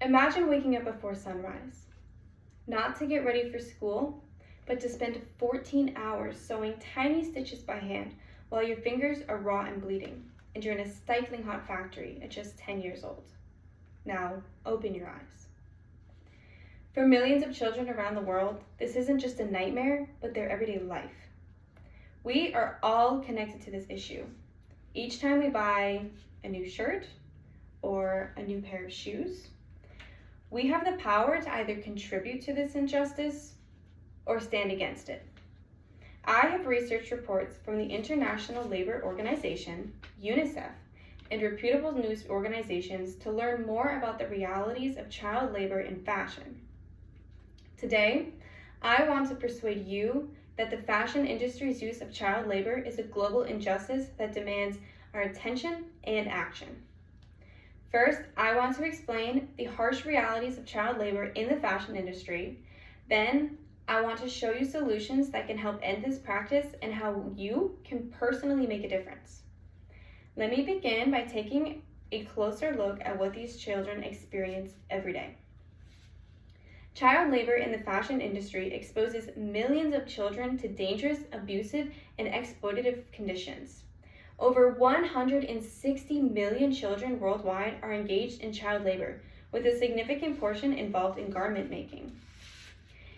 Imagine waking up before sunrise, not to get ready for school, but to spend 14 hours sewing tiny stitches by hand while your fingers are raw and bleeding, and you're in a stifling hot factory at just 10 years old. Now, open your eyes. For millions of children around the world, this isn't just a nightmare, but their everyday life. We are all connected to this issue. Each time we buy a new shirt or a new pair of shoes, we have the power to either contribute to this injustice or stand against it. I have researched reports from the International Labor Organization, UNICEF, and reputable news organizations to learn more about the realities of child labor in fashion. Today, I want to persuade you that the fashion industry's use of child labor is a global injustice that demands our attention and action. First, I want to explain the harsh realities of child labor in the fashion industry. Then, I want to show you solutions that can help end this practice and how you can personally make a difference. Let me begin by taking a closer look at what these children experience every day. Child labor in the fashion industry exposes millions of children to dangerous, abusive, and exploitative conditions. Over 160 million children worldwide are engaged in child labor, with a significant portion involved in garment making.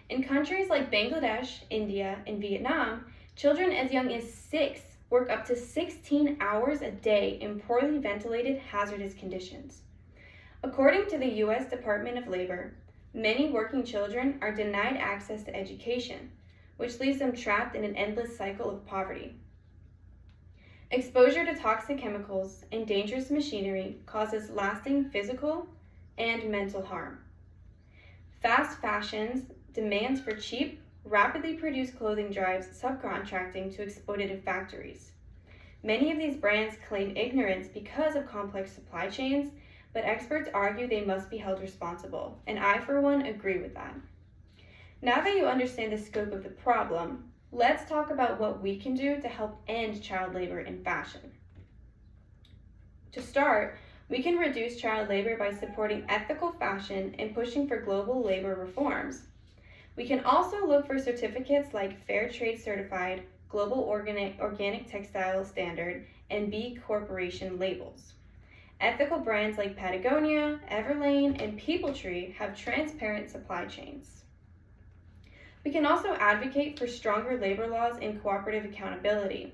In countries like Bangladesh, India, and Vietnam, children as young as 6 work up to 16 hours a day in poorly ventilated, hazardous conditions. According to the U.S. Department of Labor, many working children are denied access to education, which leaves them trapped in an endless cycle of poverty. Exposure to toxic chemicals and dangerous machinery causes lasting physical and mental harm. Fast fashion's demands for cheap, rapidly produced clothing drives subcontracting to exploitative factories. Many of these brands claim ignorance because of complex supply chains, but experts argue they must be held responsible, and I, for one, agree with that. Now that you understand the scope of the problem, let's talk about what we can do to help end child labor in fashion. To start, we can reduce child labor by supporting ethical fashion and pushing for global labor reforms. We can also look for certificates like Fair Trade Certified, Global Organic Textile Standard, and B Corporation labels. Ethical brands like Patagonia, Everlane, and Peopletree have transparent supply chains. We can also advocate for stronger labor laws and cooperative accountability.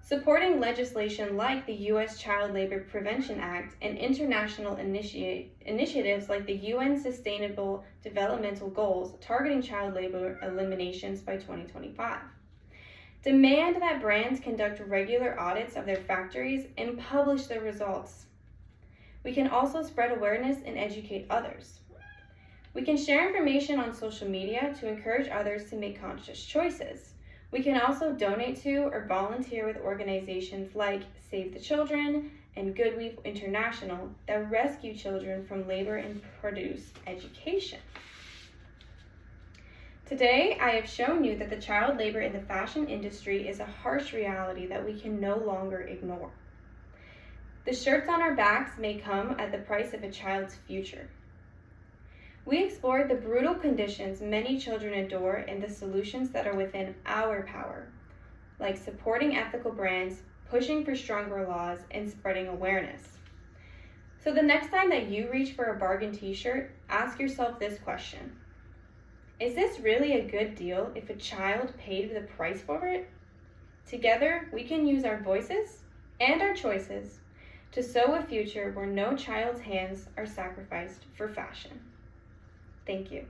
Supporting legislation like the U.S. Child Labor Prevention Act and international initiatives like the UN Sustainable Developmental Goals targeting child labor eliminations by 2025. Demand that brands conduct regular audits of their factories and publish their results. We can also spread awareness and educate others. We can share information on social media to encourage others to make conscious choices. We can also donate to or volunteer with organizations like Save the Children and Goodweave International that rescue children from labor and produce education. Today, I have shown you that the child labor in the fashion industry is a harsh reality that we can no longer ignore. The shirts on our backs may come at the price of a child's future. We explored the brutal conditions many children endure and the solutions that are within our power, like supporting ethical brands, pushing for stronger laws, and spreading awareness. So the next time that you reach for a bargain t-shirt, ask yourself this question. Is this really a good deal if a child paid the price for it? Together, we can use our voices and our choices to sow a future where no child's hands are sacrificed for fashion. Thank you.